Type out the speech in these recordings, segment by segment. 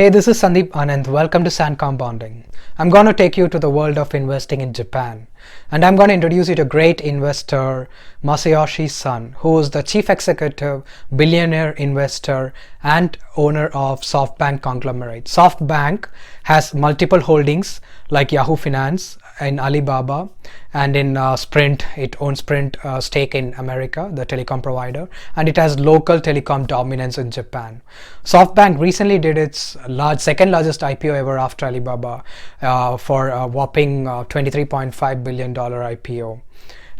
Hey, this is Sandeep Anand. Welcome to Sand Compounding. I'm going to take you to the world of investing in Japan. And I'm going to introduce you to great investor Masayoshi Son, who is the chief executive, billionaire investor, and owner of SoftBank conglomerate. SoftBank has multiple holdings like Yahoo Finance, in Alibaba, and in Sprint. It owns Sprint stake in America, the telecom provider, and it has local telecom dominance in Japan. SoftBank recently did its second largest IPO ever after Alibaba for a whopping $23.5 billion IPO.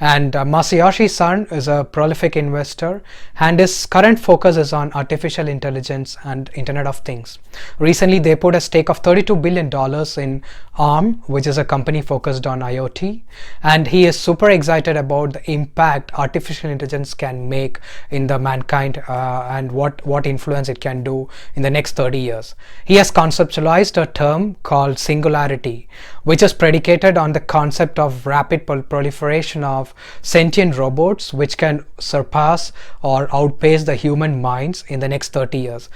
And Masayoshi Son is a prolific investor, and his current focus is on artificial intelligence and Internet of Things. Recently, they put a stake of $32 billion in ARM, which is a company focused on IoT, and he is super excited about the impact artificial intelligence can make in the mankind and what influence it can do in the next 30 years. He has conceptualized a term called singularity, which is predicated on the concept of rapid proliferation of sentient robots which can surpass or outpace the human minds in the next 30 years.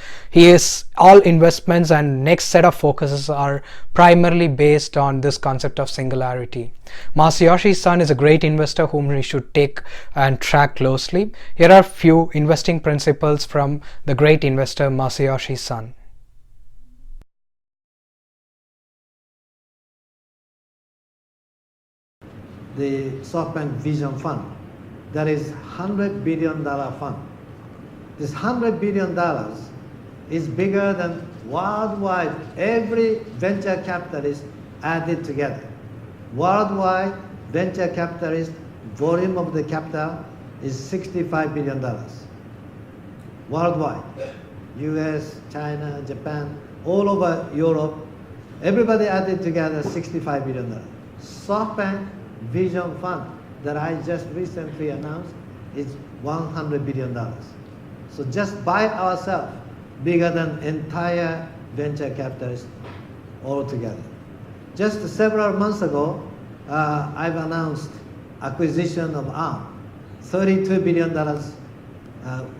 All investments and next set of focuses are primarily based on this concept of singularity. Masayoshi Son is a great investor whom we should take and track closely. Here are a few investing principles from the great investor Masayoshi Son. The SoftBank Vision Fund, that is $100 billion fund. This $100 billion is bigger than worldwide every venture capitalist added together. Worldwide venture capitalist volume of the capital is $65 billion. Worldwide, US, China, Japan, all over Europe, everybody added together $65 billion. SoftBank Vision Fund that I just recently announced is $100 billion. So just by ourselves, bigger than entire venture capitalists altogether. Just several months ago, I've announced acquisition of ARM. $32 billion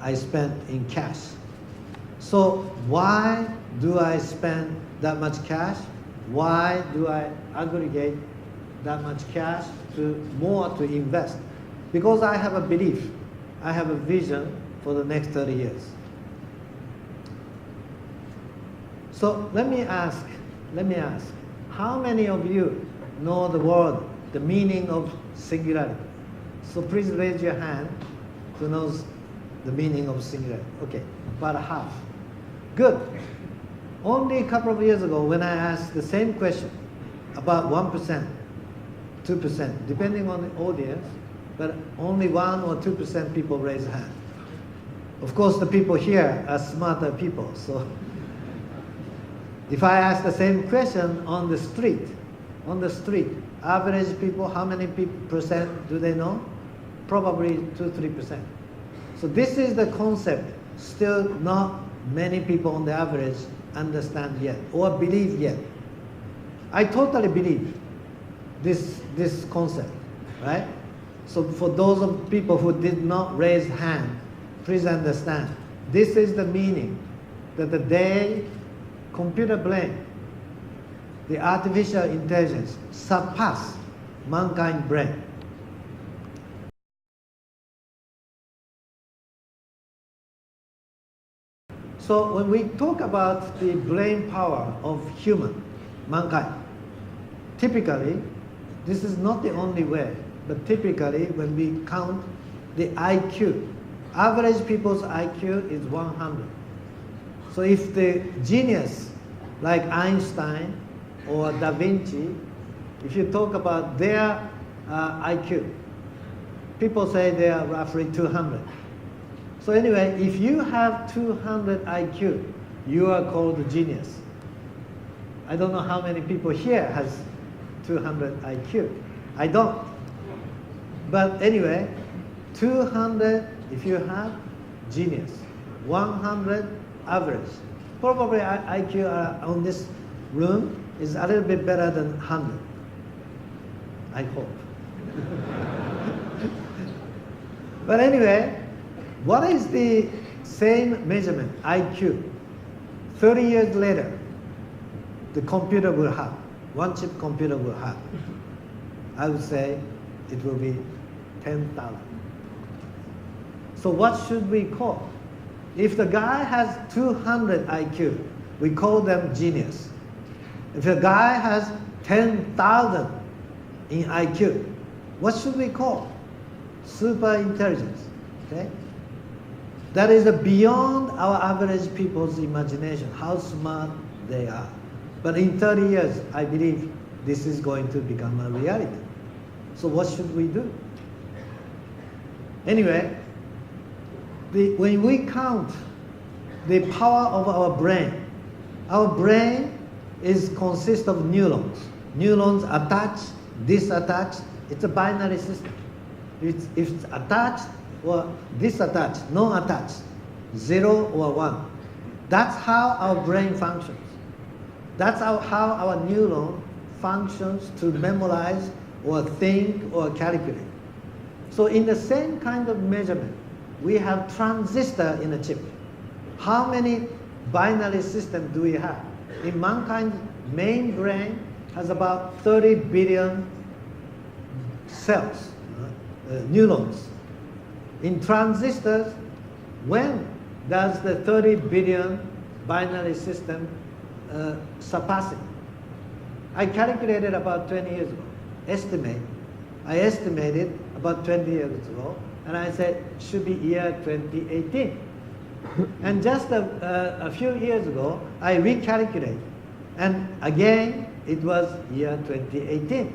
I spent in cash. So why do I spend that much cash? Why do I aggregate that much cash to invest? Because I have a belief, I have a vision for the next 30 years. So let me ask, how many of you know the word, the meaning of singularity? So please raise your hand who knows the meaning of singularity. Okay, about half. Good. Only a couple of years ago when I asked the same question, about 1%, 2%, depending on the audience, but only 1 or 2% people raise hand. Of course, the people here are smarter people, so if I ask the same question on the street, average people, how many percent do they know? Probably 2-3%. So this is the concept still not many people on the average understand yet or believe yet. I totally believe this concept, right? So for those of people who did not raise hand, please understand, this is the meaning that the day computer brain, the artificial intelligence, surpass mankind brain. So when we talk about the brain power of mankind, typically, this is not the only way, but typically when we count the IQ, average people's IQ is 100. So if the genius like Einstein or Da Vinci, if you talk about their IQ, people say they are roughly 200. So anyway, if you have 200 IQ, you are called a genius. I don't know how many people here has 200 IQ. I don't. But anyway, 200 if you have, genius. 100 average. Probably IQ on this room is a little bit better than 100. I hope. But anyway, what is the same measurement, IQ? 30 years later, the computer will have, one chip computer will have, I would say it will be 10,000. So what should we call? If the guy has 200 IQ, we call them genius. If a guy has 10,000 in IQ, what should we call? Super intelligence. Okay? That is beyond our average people's imagination, how smart they are. But in 30 years, I believe this is going to become a reality. So what should we do? Anyway, when we count the power of our brain consists of neurons. Neurons attach, disattach. It's a binary system. If it's attached or disattached, no attached, 0 or 1. That's how our brain functions. That's how our neuron functions to memorize or think or calculate. So in the same kind of measurement, we have transistor in a chip. How many binary systems do we have? In mankind's main brain has about 30 billion cells, neurons. In transistors, when does the 30 billion binary system surpass it? I calculated about 20 years ago. I estimated about 20 years ago, and I said it should be year 2018. And just a few years ago, I recalculated, and again it was year 2018.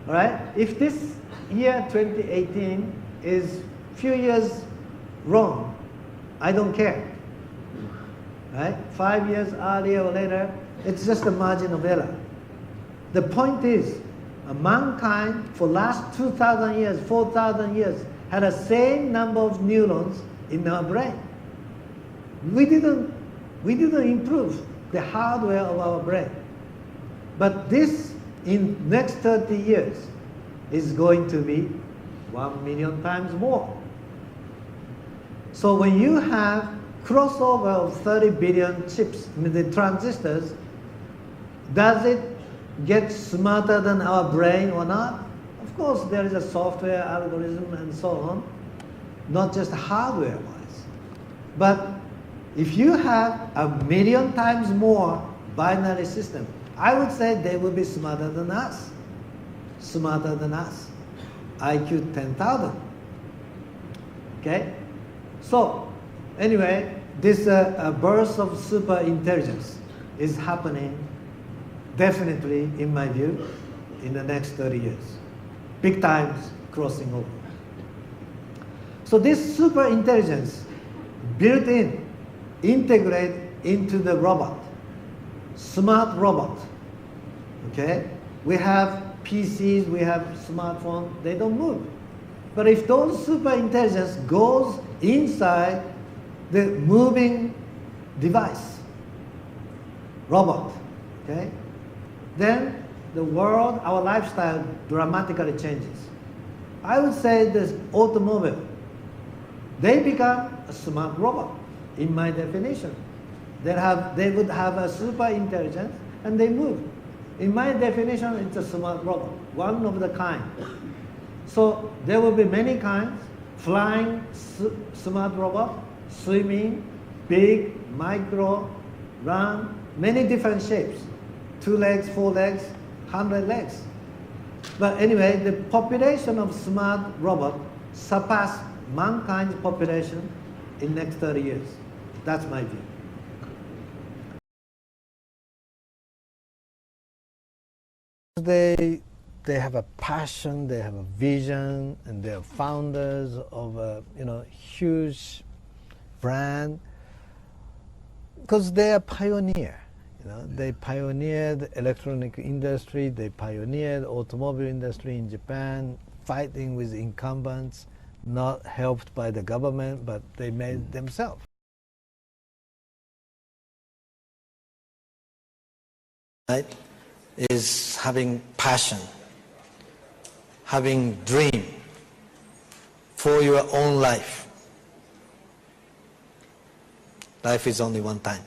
All right? If this year 2018 is few years wrong, I don't care. Right? 5 years earlier or later, it's just a margin of error. The point is, mankind for last 2,000 years, 4,000 years, had the same number of neurons in our brain. We didn't improve the hardware of our brain. But this, in next 30 years, is going to be 1 million times more. So when you have crossover of 30 billion chips, the transistors, does it get smarter than our brain or not? Of course, there is a software algorithm and so on, not just hardware-wise. But if you have 1 million times more binary system, I would say they will be smarter than us. Smarter than us. IQ 10,000. Okay? So, anyway, this burst of super intelligence is happening definitely, in my view, in the next 30 years. Big times crossing over. So this super intelligence built in, integrate into the robot, smart robot. Okay? We have PCs, we have smartphones, they don't move. But if those super intelligence goes inside the moving device, robot, okay, then the world, our lifestyle dramatically changes. I would say this automobile, they become a smart robot, in my definition. They would have a super intelligence and they move. In my definition, it's a smart robot, one of the kind. So there will be many kinds, flying smart robot, swimming, big, micro, run, many different shapes. 2 legs, 4 legs, 100 legs. But anyway, the population of smart robot surpass mankind's population in next 30 years. That's my view. They have a passion, they have a vision, and they're founders of a huge brand because they are pioneer. They pioneered the electronic industry, they pioneered the automobile industry in Japan, fighting with incumbents, not helped by the government, but they made themselves. Right? Is having passion, having dream for your own life. Life is only one time.